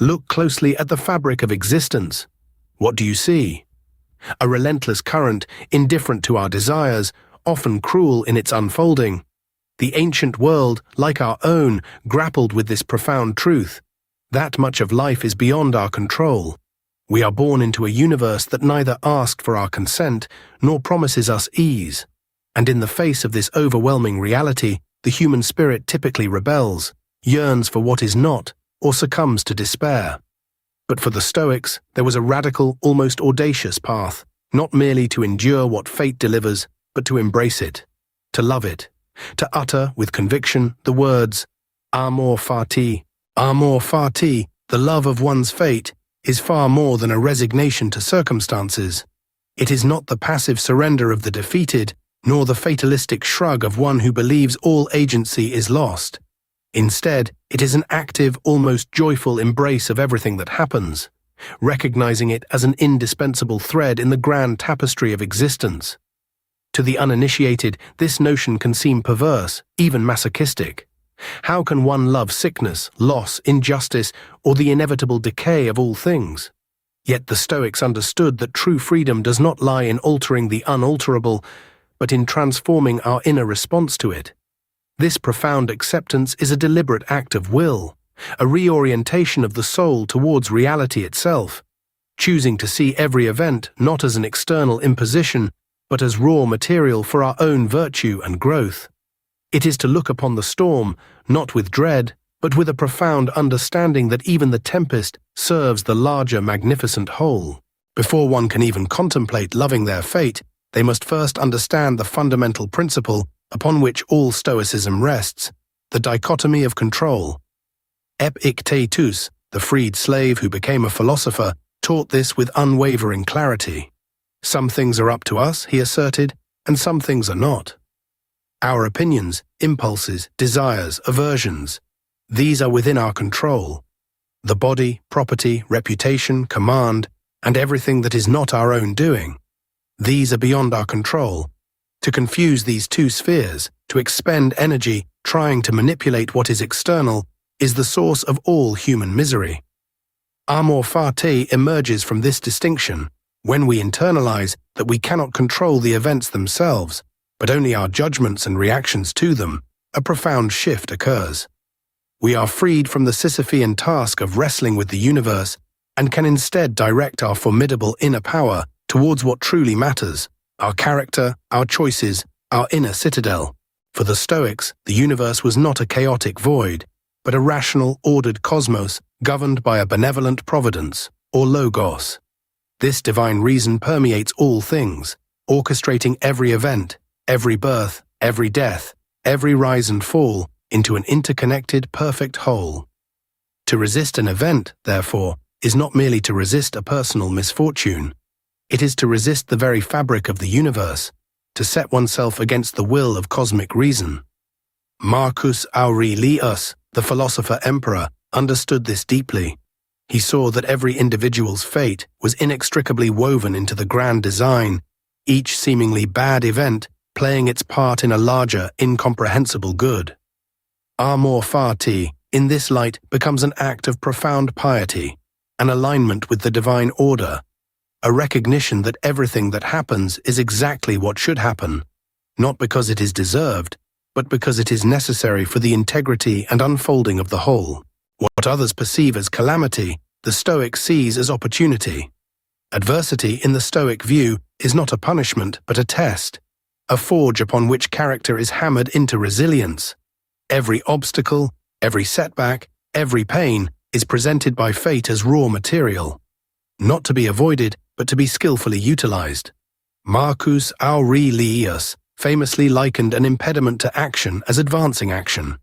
Look closely at the fabric of existence. What do you see? A relentless current, indifferent to our desires, often cruel in its unfolding. The ancient world, like our own, grappled with this profound truth. That much of life is beyond our control. We are born into a universe that neither asked for our consent nor promises us ease. And in the face of this overwhelming reality, the human spirit typically rebels, yearns for what is not, or succumbs to despair. But for the Stoics, there was a radical, almost audacious path, not merely to endure what fate delivers, but to embrace it, to love it, to utter with conviction the words, Amor Fati, Amor Fati, the love of one's fate, is far more than a resignation to circumstances. It is not the passive surrender of the defeated, nor the fatalistic shrug of one who believes all agency is lost. Instead, it is an active, almost joyful embrace of everything that happens, recognizing it as an indispensable thread in the grand tapestry of existence. To the uninitiated, this notion can seem perverse, even masochistic. How can one love sickness, loss, injustice, or the inevitable decay of all things? Yet the Stoics understood that true freedom does not lie in altering the unalterable, but in transforming our inner response to it. This profound acceptance is a deliberate act of will, a reorientation of the soul towards reality itself, choosing to see every event not as an external imposition, but as raw material for our own virtue and growth. It is to look upon the storm, not with dread, but with a profound understanding that even the tempest serves the larger magnificent whole. Before one can even contemplate loving their fate, they must first understand the fundamental principle upon which all Stoicism rests, the dichotomy of control. Epictetus, the freed slave who became a philosopher, taught this with unwavering clarity. Some things are up to us, he asserted, and some things are not. Our opinions, impulses, desires, aversions, these are within our control. The body, property, reputation, command, and everything that is not our own doing, these are beyond our control. To confuse these two spheres, to expend energy trying to manipulate what is external, is the source of all human misery. Amor Fati emerges from this distinction when we internalize that we cannot control the events themselves, but only our judgments and reactions to them. A profound shift occurs. We are freed from the Sisyphean task of wrestling with the universe and can instead direct our formidable inner power towards what truly matters, our character, our choices, our inner citadel. For the Stoics, the universe was not a chaotic void, but a rational, ordered cosmos governed by a benevolent providence, or logos. This divine reason permeates all things, orchestrating every event, every birth, every death, every rise and fall into an interconnected, perfect whole. To resist an event, therefore, is not merely to resist a personal misfortune. It is to resist the very fabric of the universe, to set oneself against the will of cosmic reason. Marcus Aurelius, the philosopher-emperor, understood this deeply. He saw that every individual's fate was inextricably woven into the grand design, each seemingly bad event playing its part in a larger, incomprehensible good. Amor Fati, in this light, becomes an act of profound piety, an alignment with the divine order, a recognition that everything that happens is exactly what should happen, not because it is deserved, but because it is necessary for the integrity and unfolding of the whole. What others perceive as calamity, the Stoic sees as opportunity. Adversity, in the Stoic view, is not a punishment but a test, a forge upon which character is hammered into resilience. Every obstacle, every setback, every pain is presented by fate as raw material, not to be avoided, but to be skillfully utilized. Marcus Aurelius famously likened an impediment to action as advancing action.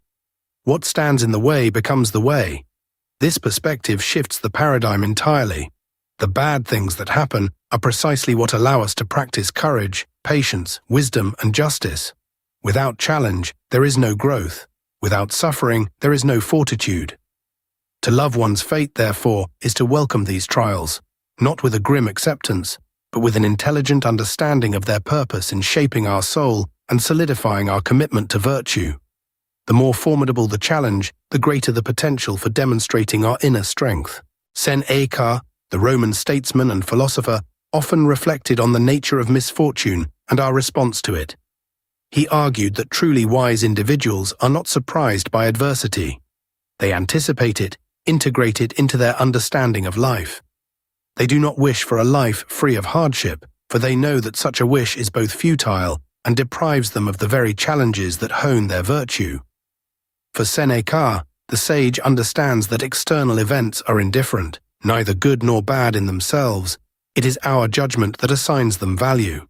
What stands in the way becomes the way. This perspective shifts the paradigm entirely. The bad things that happen are precisely what allow us to practice courage, patience, wisdom, and justice. Without challenge, there is no growth. Without suffering, there is no fortitude. To love one's fate, therefore, is to welcome these trials, not with a grim acceptance, but with an intelligent understanding of their purpose in shaping our soul and solidifying our commitment to virtue. The more formidable the challenge, the greater the potential for demonstrating our inner strength. Seneca, the Roman statesman and philosopher, often reflected on the nature of misfortune and our response to it. He argued that truly wise individuals are not surprised by adversity. They anticipate it, integrate it into their understanding of life. They do not wish for a life free of hardship, for they know that such a wish is both futile and deprives them of the very challenges that hone their virtue. For Seneca, the sage understands that external events are indifferent, neither good nor bad in themselves. It is our judgment that assigns them value.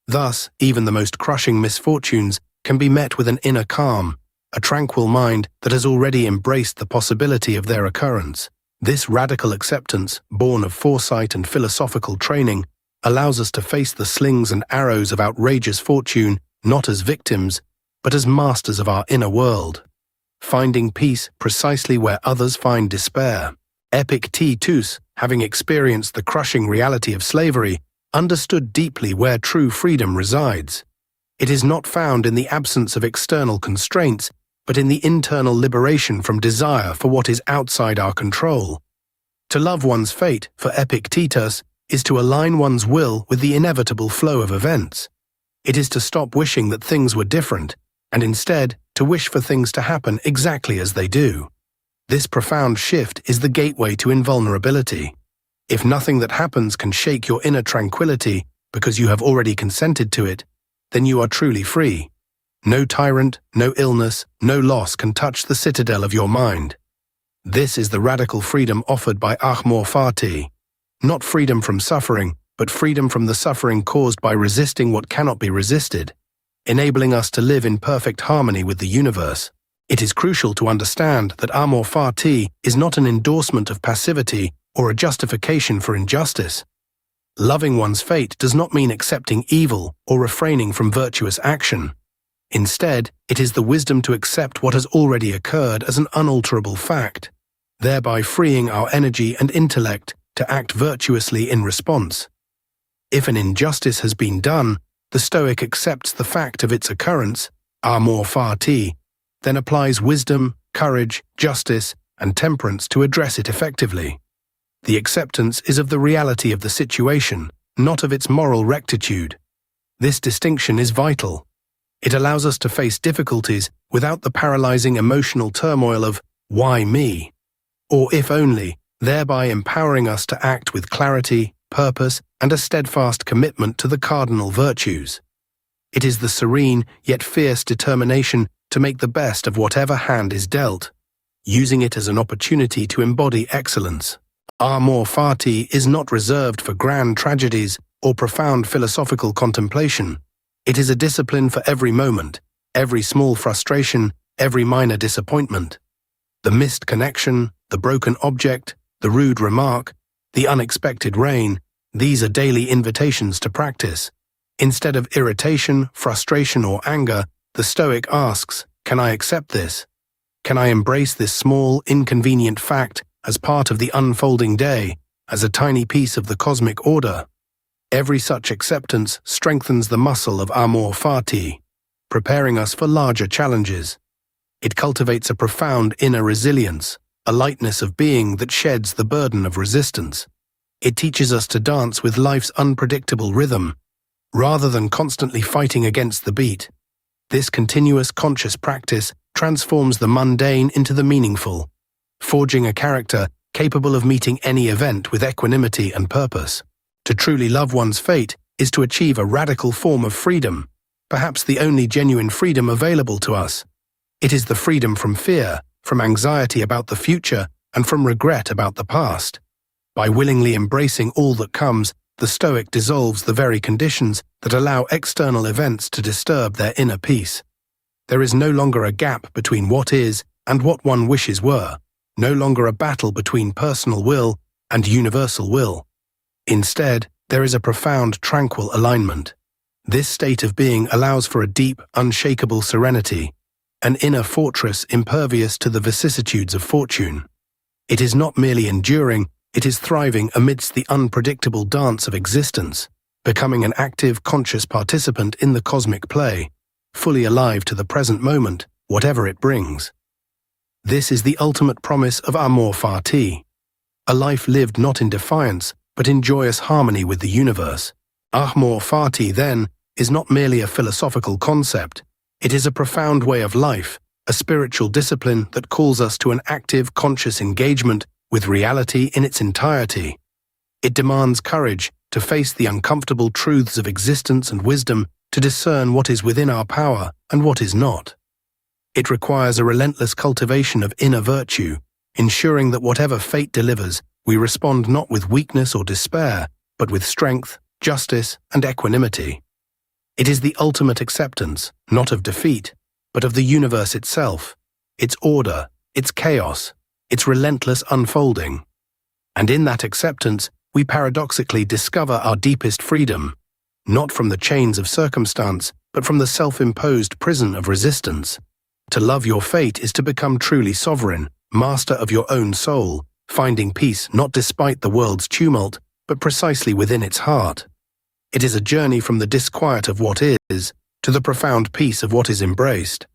Thus, even the most crushing misfortunes can be met with an inner calm, a tranquil mind that has already embraced the possibility of their occurrence. This radical acceptance, born of foresight and philosophical training, allows us to face the slings and arrows of outrageous fortune not as victims, but as masters of our inner world, finding peace precisely where others find despair. Epictetus, having experienced the crushing reality of slavery, understood deeply where true freedom resides. It is not found in the absence of external constraints, but in the internal liberation from desire for what is outside our control. To love one's fate, for Epictetus, is to align one's will with the inevitable flow of events. It is to stop wishing that things were different, and instead to wish for things to happen exactly as they do. This profound shift is the gateway to invulnerability. If nothing that happens can shake your inner tranquility because you have already consented to it, then you are truly free. No tyrant, no illness, no loss can touch the citadel of your mind. This is the radical freedom offered by Amor Fati. Not freedom from suffering, but freedom from the suffering caused by resisting what cannot be resisted, enabling us to live in perfect harmony with the universe. It is crucial to understand that Amor Fati is not an endorsement of passivity or a justification for injustice. Loving one's fate does not mean accepting evil or refraining from virtuous action. Instead, it is the wisdom to accept what has already occurred as an unalterable fact, thereby freeing our energy and intellect to act virtuously in response. If an injustice has been done, the Stoic accepts the fact of its occurrence, Amor Fati, then applies wisdom, courage, justice, and temperance to address it effectively. The acceptance is of the reality of the situation, not of its moral rectitude. This distinction is vital. It allows us to face difficulties without the paralyzing emotional turmoil of, "Why me?" or "if only," thereby empowering us to act with clarity, purpose, and a steadfast commitment to the cardinal virtues. It is the serene yet fierce determination to make the best of whatever hand is dealt, using it as an opportunity to embody excellence. Amor Fati is not reserved for grand tragedies or profound philosophical contemplation. It is a discipline for every moment, every small frustration, every minor disappointment. The missed connection, the broken object, the rude remark, the unexpected rain, these are daily invitations to practice. Instead of irritation, frustration, or anger, the Stoic asks, "Can I accept this? Can I embrace this small, inconvenient fact as part of the unfolding day, as a tiny piece of the cosmic order?" Every such acceptance strengthens the muscle of Amor Fati, preparing us for larger challenges. It cultivates a profound inner resilience, a lightness of being that sheds the burden of resistance. It teaches us to dance with life's unpredictable rhythm, rather than constantly fighting against the beat. This continuous conscious practice transforms the mundane into the meaningful, forging a character capable of meeting any event with equanimity and purpose. To truly love one's fate is to achieve a radical form of freedom, perhaps the only genuine freedom available to us. It is the freedom from fear, from anxiety about the future, and from regret about the past. By willingly embracing all that comes, the Stoic dissolves the very conditions that allow external events to disturb their inner peace. There is no longer a gap between what is and what one wishes were, no longer a battle between personal will and universal will. Instead, there is a profound, tranquil alignment. This state of being allows for a deep, unshakable serenity, an inner fortress impervious to the vicissitudes of fortune. It is not merely enduring, it is thriving amidst the unpredictable dance of existence, becoming an active, conscious participant in the cosmic play, fully alive to the present moment, whatever it brings. This is the ultimate promise of Amor Fati, a life lived not in defiance, but in joyous harmony with the universe. Amor Fati, then, is not merely a philosophical concept. It is a profound way of life, a spiritual discipline that calls us to an active, conscious engagement with reality in its entirety. It demands courage to face the uncomfortable truths of existence and wisdom to discern what is within our power and what is not. It requires a relentless cultivation of inner virtue, ensuring that whatever fate delivers, we respond not with weakness or despair, but with strength, justice, and equanimity. It is the ultimate acceptance, not of defeat, but of the universe itself, its order, its chaos, its relentless unfolding. And in that acceptance, we paradoxically discover our deepest freedom, not from the chains of circumstance, but from the self-imposed prison of resistance. To love your fate is to become truly sovereign, master of your own soul, finding peace not despite the world's tumult, but precisely within its heart. It is a journey from the disquiet of what is to the profound peace of what is embraced.